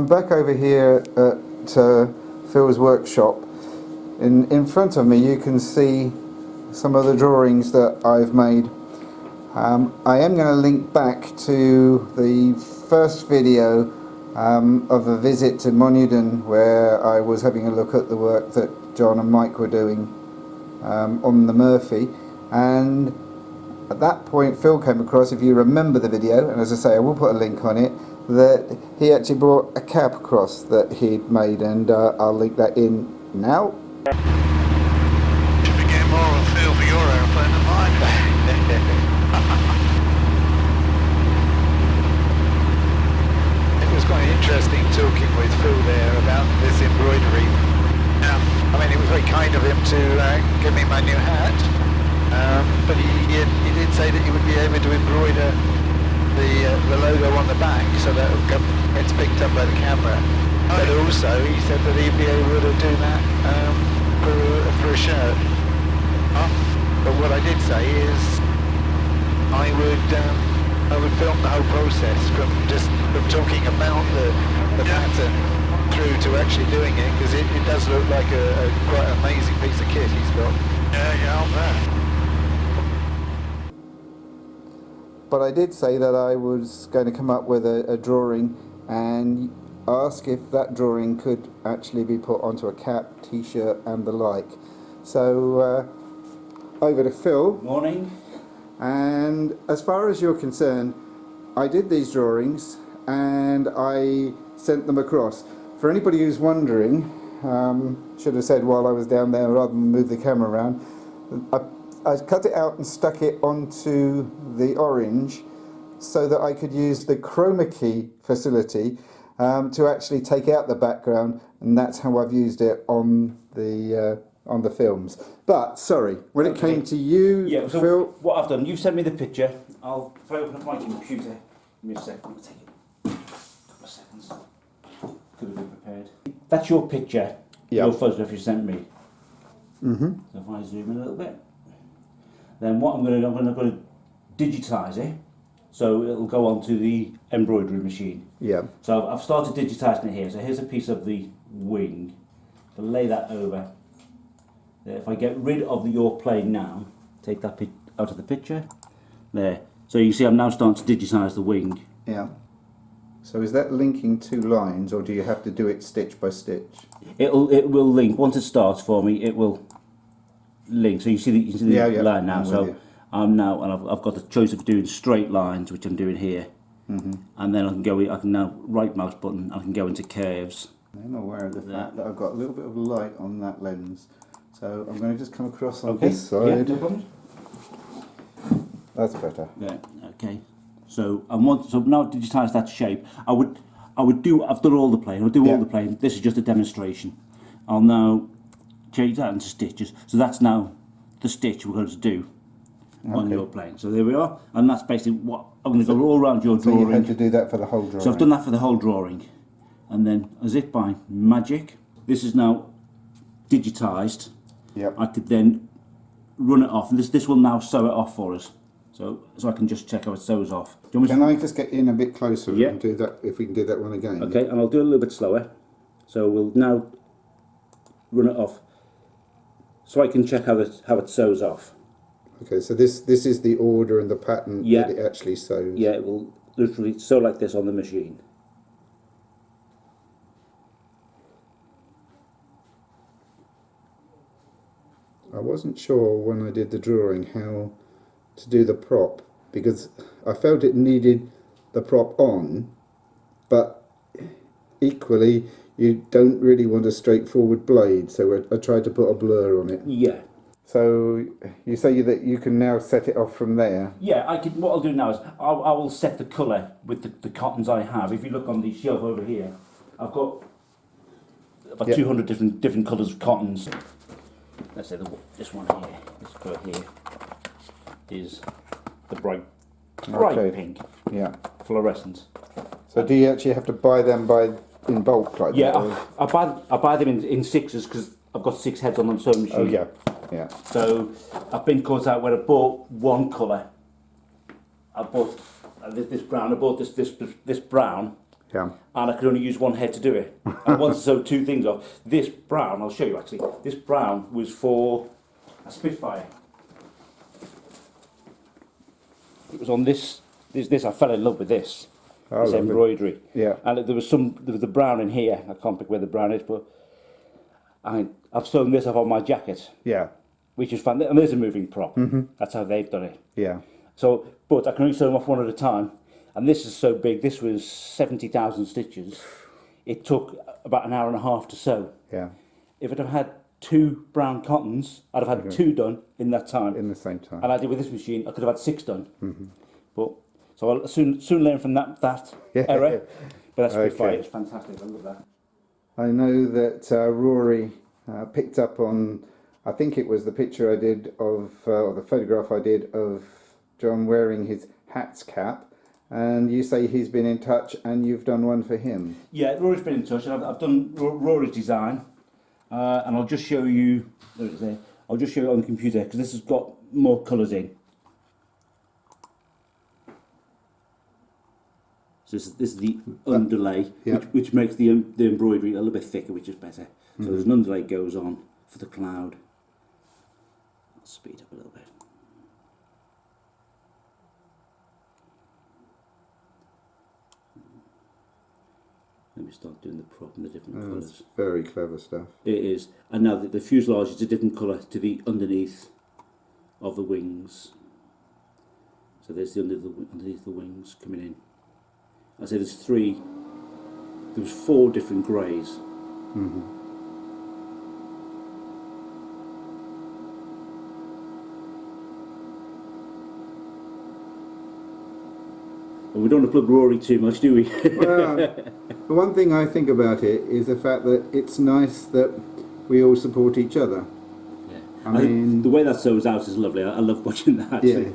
I'm back over here at Phil's workshop. In front of me you can see some of the drawings that I've made. I am going to link back to the first video of a visit to Monudon, where I was having a look at the work that John and Mike were doing on the Murphy, and at that point Phil came across, if you remember the video, and as I say I will put a link on it, that he actually brought a cap across that he'd made, and I'll link that in now. Should be getting more of a feel for your aeroplane than mine. It was quite interesting talking with Phil there about this embroidery. I mean, it was very kind of him to give me my new hat, but he did say that he would be able to embroider the logo on the back so that it's picked up by the camera. But also he said that he'd be able to do that for a shirt. But what I did say is I would film the whole process from talking about the pattern through to actually doing it, because it does look like a quite amazing piece of kit he's got. Yeah, I'll bet. But I did say that I was going to come up with a drawing and ask if that drawing could actually be put onto a cap, t-shirt and the like. So over to Phil. Morning. And as far as you're concerned, I did these drawings and I sent them across. For anybody who's wondering, should have said while I was down there rather than move the camera around, I cut it out and stuck it onto the orange so that I could use the chroma key facility to actually take out the background, and that's how I've used it on the films. But sorry, when it came to you, yeah, so Phil, what I've done, you've sent me the picture. If I open up my computer, give me a second, I'll take it. A couple of seconds. Could have been prepared. That's your picture, your photograph you sent me. So if I zoom in a little bit, then what I'm going to digitize it, so it'll go onto the embroidery machine. Yeah. So I've started digitizing it here. So here's a piece of the wing. I'll lay that over. If I get rid of your plane now, take that out of the picture. There. So you see I'm now starting to digitize the wing. Yeah. So is that linking two lines, or do you have to do it stitch by stitch? It will link. Once it starts for me, it will link. So you see the line now. So I'm now, and I've got the choice of doing straight lines, which I'm doing here, and then I can now right mouse button. I can go into curves. I'm aware of the fact that I've got a little bit of light on that lens, so I'm going to just come across on this side. Yeah, no problem. That's better. Yeah. Okay. So now I've digitized that shape. I've done all the plane. I'll do all the plane. This is just a demonstration. I'll now change that into stitches. So that's now the stitch we're going to do on your plane. So there we are, and that's basically what I'm going to go all around your drawing. So you had to do that for the whole drawing. So I've done that for the whole drawing, and then as if by magic, this is now digitized. Yep. I could then run it off, and this will now sew it off for us. So I can just check how it sews off. Can I just get in a bit closer and do that, if we can do that one again? Okay, and I'll do it a little bit slower. So we'll now run it off, so I can check how it sews off. Okay, so this is the order and the pattern that it actually sews. Yeah, it will literally sew like this on the machine. I wasn't sure when I did the drawing how to do the prop, because I felt it needed the prop on, but equally you don't really want a straightforward blade, so I tried to put a blur on it. Yeah. So you say that you can now set it off from there? Yeah, I can. What I'll do now is I will set the colour with the cottons I have. If you look on the shelf over here, I've got about 200 different colours of cottons. Let's say this one here, this colour here, is the bright pink. Yeah. Fluorescent. So do you actually have to buy them in bulk like that? Yeah, I buy them in sixes, because I've got 6 heads on the sewing machine. Oh yeah, yeah. So I've been caught out where I bought one colour. I bought this brown. I bought this brown, Yeah. And I could only use one head to do it. I wanted to sew two things off. This brown, I'll show you actually, this brown was for a Spitfire. It was on this, I fell in love with this. Oh, This lovely. embroidery. Yeah. And there was the brown in here. I can't pick where the brown is, but I've sewn this off on my jacket, Yeah. which is fun. And there's a moving prop. That's how they've done it. Yeah. So, but I can only sew them off one at a time. And this is so big. This was 70,000 stitches. It took about an hour and a half to sew. Yeah. If I'd have had 2 brown cottons, I'd have had 2 done in that time. In the same time. And I did with this machine, I could have had 6 done. But so I'll soon learn from that Yeah. error. But that's Okay. fine. It's fantastic. I love that. I know that Rory picked up on, I think it was the picture I did of, or the photograph I did of John wearing his hat's cap, and you say he's been in touch and you've done one for him. Yeah, Rory's been in touch, and I've done Rory's design, and I'll just show you. There it is there. I'll just show you on the computer because this has got more colours in. So this is the underlay, yeah. which makes the embroidery a little bit thicker, which is better. So there's an underlay goes on for the cloud. I'll speed up a little bit. Let me start doing the prop and the different colours. That's very clever stuff. It is. And now the fuselage is a different colour to the underneath of the wings. So there's the underneath the wings coming in. I say there was 4 different greys. And we don't want to plug Rory too much, do we? Well, the one thing I think about it is the fact that it's nice that we all support each other. Yeah. I mean, the way that sews out is lovely. I love watching that. yes.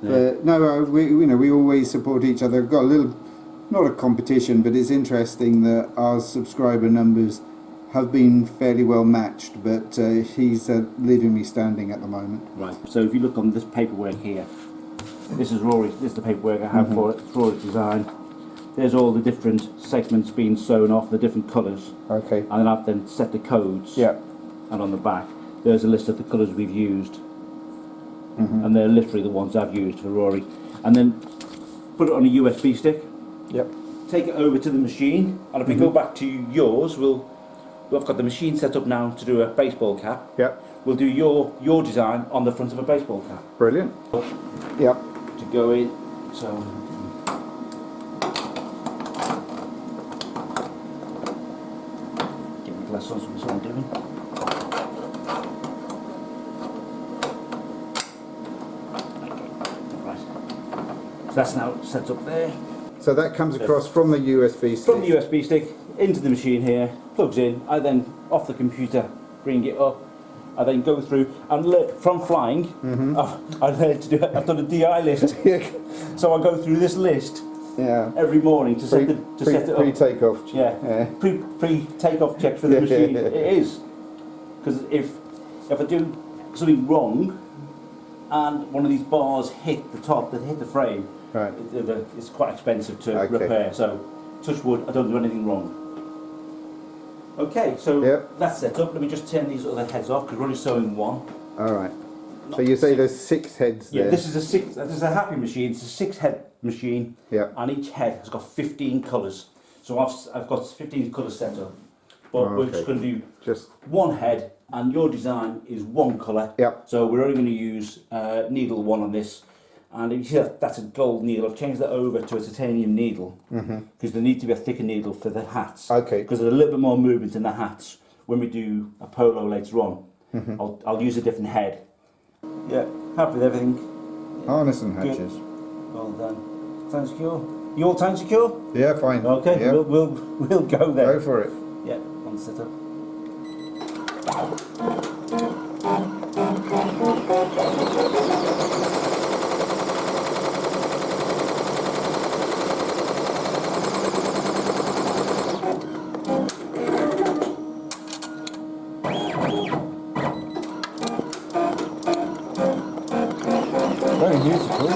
But no, we always support each other. We've got a little, not a competition, but it's interesting that our subscriber numbers have been fairly well matched, but he's leaving me standing at the moment. Right. So if you look on this paperwork here, this is Rory's. This is the paperwork I have for it. It's Rory's design. There's all the different segments being sewn off, the different colours. Okay. And then I've then set the codes. Yeah. And on the back, there's a list of the colours we've used. And they're literally the ones I've used for Rory. And then put it on a USB stick. Yep. Take it over to the machine. And if we go back to yours, I've got the machine set up now to do a baseball cap. Yep. We'll do your design on the front of a baseball cap. Brilliant. Yep. To go in. So give me glass on so what I'm doing. Right. So that's now set up there. So that comes across from the USB stick. From the USB stick into the machine here, plugs in. I then off the computer bring it up. I then go through and from flying, I learned to do. I've done a DI list, so I go through this list every morning to set it up. Pre-takeoff. Yeah. Pre takeoff checks for the machine. It is because if I do something wrong and one of these bars hit the top, that hit the frame, right, it's quite expensive to repair. So touch wood, I don't do anything wrong. Okay, so that's set up. Let me just turn these other heads off because we're only sewing one. All right. So you say there's 6 heads there. Yeah, this is a happy machine. It's a 6-head machine. Yeah. And each head has got 15 colours. So I've got 15 colours set up. But we're just going to do just one head, and your design is one colour. Yep. So we're only going to use needle 1 on this. And you see that's a gold needle. I've changed that over to a titanium needle because there needs to be a thicker needle for the hats. Okay. Because there's a little bit more movement in the hats when we do a polo later on. I'll use a different head. Yeah, happy with everything. Harness and hatches. Good. Well done. Time secure. You all time secure? Yeah, fine. Okay. Yeah. We'll go there. Go for it. Yeah. One set up. Very beautiful.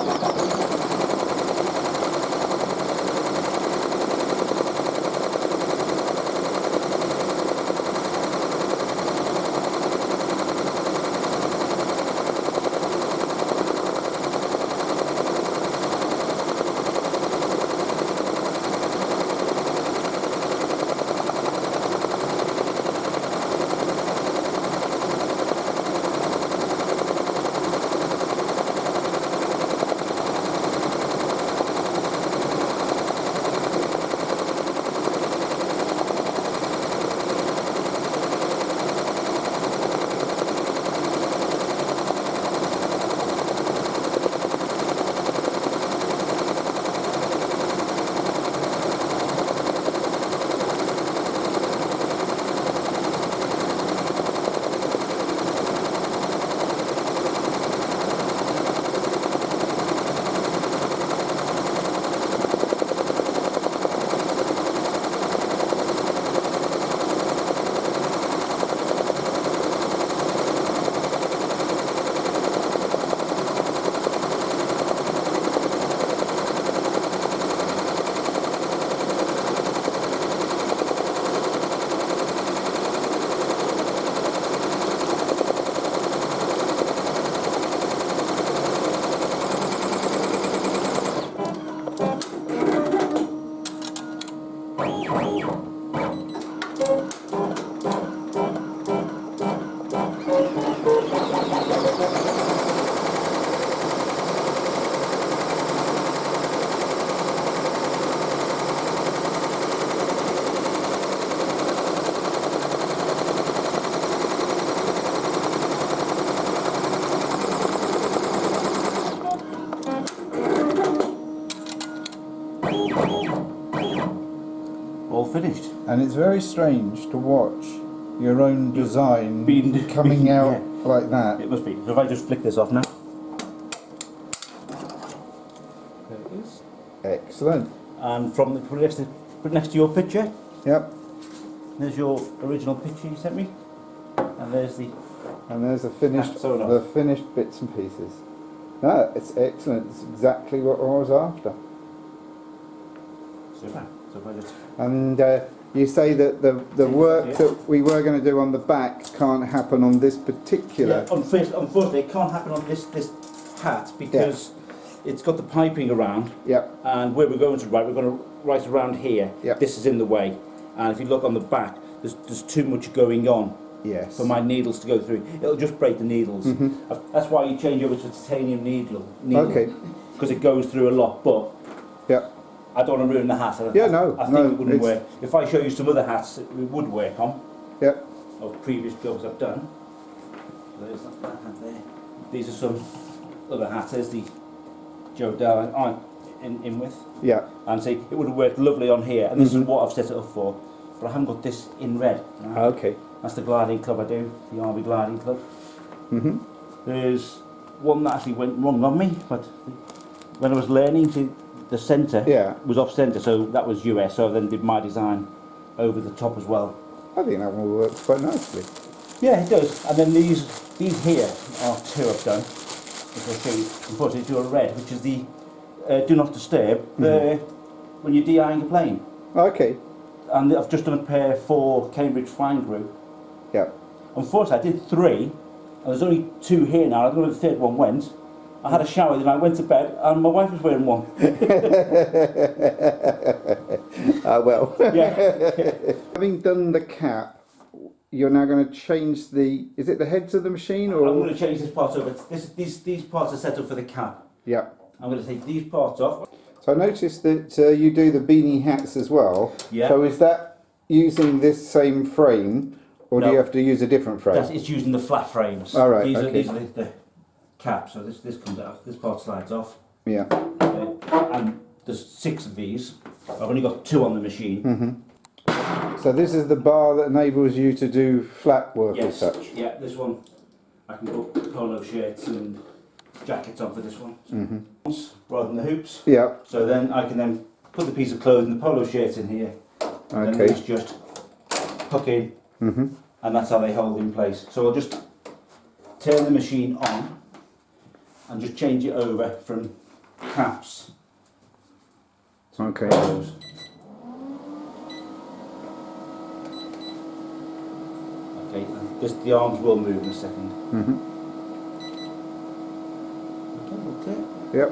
finished. And it's very strange to watch your own design coming out yeah. like that. It must be. So if I just flick this off now. There it is. Excellent. And from the, put it next to your picture. Yep. There's your original picture you sent me. And there's the... And there's the finished bits and pieces. No, it's excellent. It's exactly what I was after. Super. So if I just... And you say that the work that we were going to do on the back can't happen on this particular... Yeah, unfortunately it can't happen on this hat because it's got the piping around. Yep. And where we're going to write, we're going to write around here. Yep. This is in the way. And if you look on the back, there's too much going on. Yes. For my needles to go through. It'll just break the needles. That's why you change over to titanium needle. Okay. Because it goes through a lot, but Yep. I don't want to ruin the hat. I think it wouldn't work. If I show you some other hats it would work on, Yep. of previous jobs I've done. There's that hat there. These are some other hats. There's the Jodel I'm in with. Yeah. And see, it would have worked lovely on here, and this is what I've set it up for. But I haven't got this in red. Okay. That's the gliding club I do, the Army gliding club. There's one that actually went wrong on me, but when I was learning, the centre was off centre, so that was US, so I then did my design over the top as well. I think that one works quite nicely. Yeah, it does. And then these here are two I've done, which I'll show you. Unfortunately, do a red, which is the do not disturb when you're DIing a plane. Okay. And I've just done a pair for Cambridge Flying Crew. Yeah. Unfortunately, I did 3, and there's only 2 here now. I don't know where the third one went. I had a shower, then I went to bed, and my wife was wearing one. Well. Yeah. Having done the cap, you're now going to change the... Is it the heads of the machine, or...? I'm going to change this part over. These parts are set up for the cap. Yeah. I'm going to take these parts off. So I noticed that you do the beanie hats as well. Yeah. So is that using this same frame, or do you have to use a different frame? It's using the flat frames. All right, These okay. are the caps, so this comes out, this part slides off. Yeah. And there's 6 of these. I've only got 2 on the machine. So this is the bar that enables you to do flat work as such? Yeah, this one, I can put polo shirts and jackets on for this one. Rather than the hoops. Yeah. So then I can then put the piece of clothing, the polo shirts in here. And then these just hook in. And that's how they hold in place. So I'll just turn the machine on and just change it over from caps to polos. Okay, and the arms will move in a second. Okay. Yep.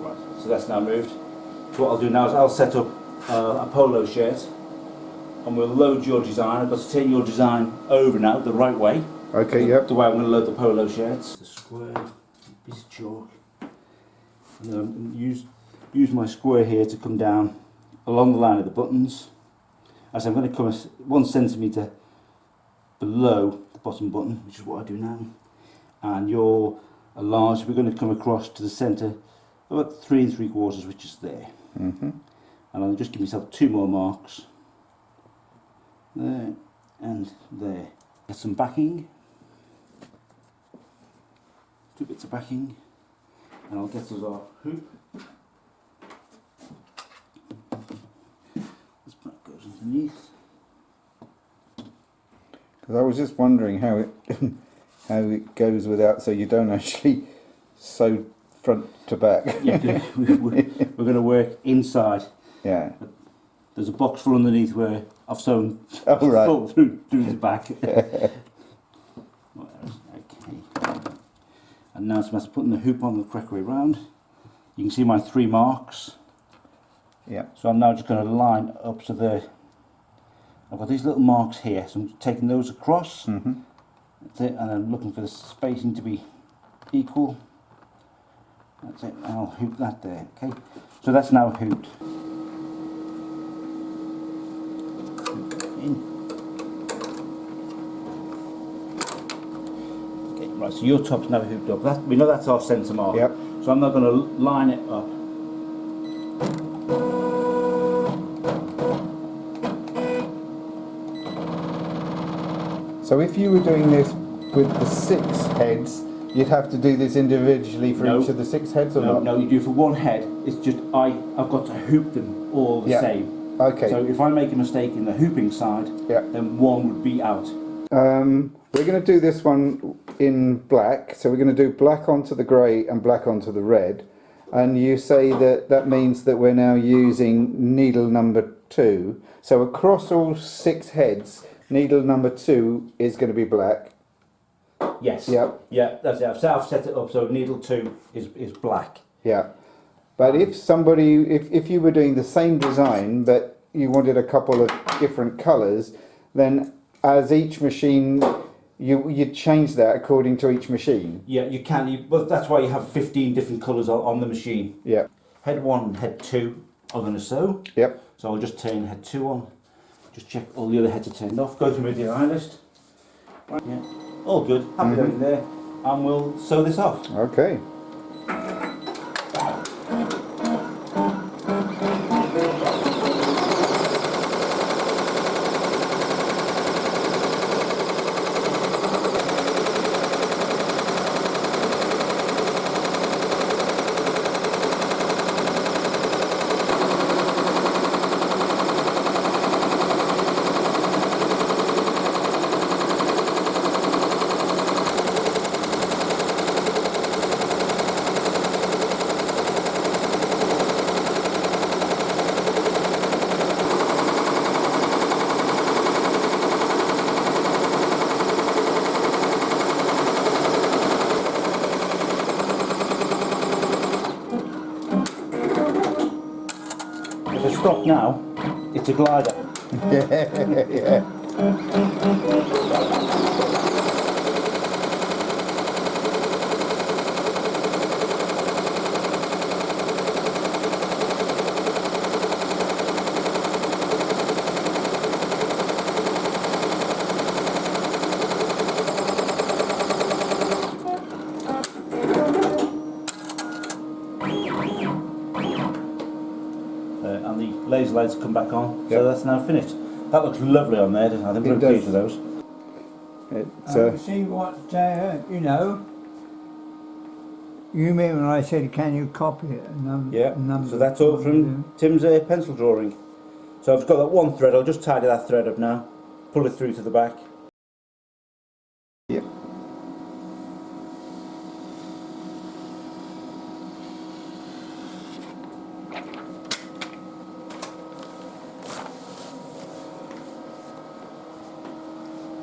Right, so that's now moved. So what I'll do now is I'll set up a polo shirt, and we'll load your design. I've got to turn your design over now the right way. Okay, yep. The way I'm going to load the polo shirts. The square, piece of chalk. And then I'm going to use my square here to come down along the line of the buttons. As I'm going to come 1 centimetre below the bottom button, which is what I do now. And you're a large, we're going to come across to the centre about 3 3/4, which is there. And I'll just give myself 2 more marks. There and there. Get some backing. 2 bits of backing. And I'll get us our hoop. This part goes underneath. Because I was just wondering how it how it goes without, so you don't actually sew front to back. Yeah, we're going to work inside. Yeah. There's a box full underneath where I've sewn right. through the back. Okay. And now it's a matter of putting the hoop on the correct way round. You can see my 3 marks. Yeah. So I'm now just going to line up to the... I've got these little marks here, so I'm taking those across. That's it, and I'm looking for the spacing to be equal. That's it, and I'll hoop that there, okay? So that's now hooped. In. Okay, right, so your top's now hooped up. We know that's our centre mark. Yep. So I'm now going to line it up. So if you were doing this with the 6 heads, you'd have to do this individually for each of the 6 heads, or not? No, you do for one head. It's just I've got to hoop them all the same. Okay. So if I make a mistake in the hooping side, then one would be out. We're going to do this one in black. So we're going to do black onto the grey and black onto the red. And you say that that means that we're now using needle number 2. So across all 6 heads, needle number 2 is going to be black. Yes. Yep. Yeah, that's it. I've set it up so needle 2 is black. Yeah. But if somebody, if you were doing the same design, but you wanted a couple of different colours, then as each machine, you'd change that according to each machine. Yeah, you can. But that's why you have 15 different colours on the machine. Yeah. Head 1 and head 2 are going to sew. Yep. So I'll just turn head 2 on. Just check all the other heads are turned off. Go through with your eye list. Right, yeah. All good. Happy going there. And we'll sew this off. Okay. If I stop now, it's a glider. Yeah. And the laser lights come back on. Yep. So that's now finished. That looks lovely on there, doesn't it? I think It we're does. pleased with those. See what, you know, you mean when I said, can you copy it? Yeah, so that's all from Tim's pencil drawing. So I've got that one thread, I'll just tidy that thread up now, pull it through to the back. Yep.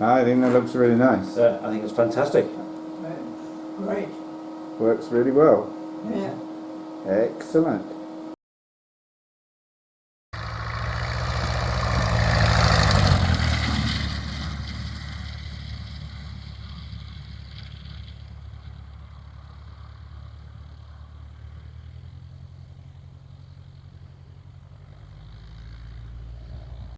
I think that looks really nice. I think it's fantastic. Great. Works really well. Yeah. Excellent.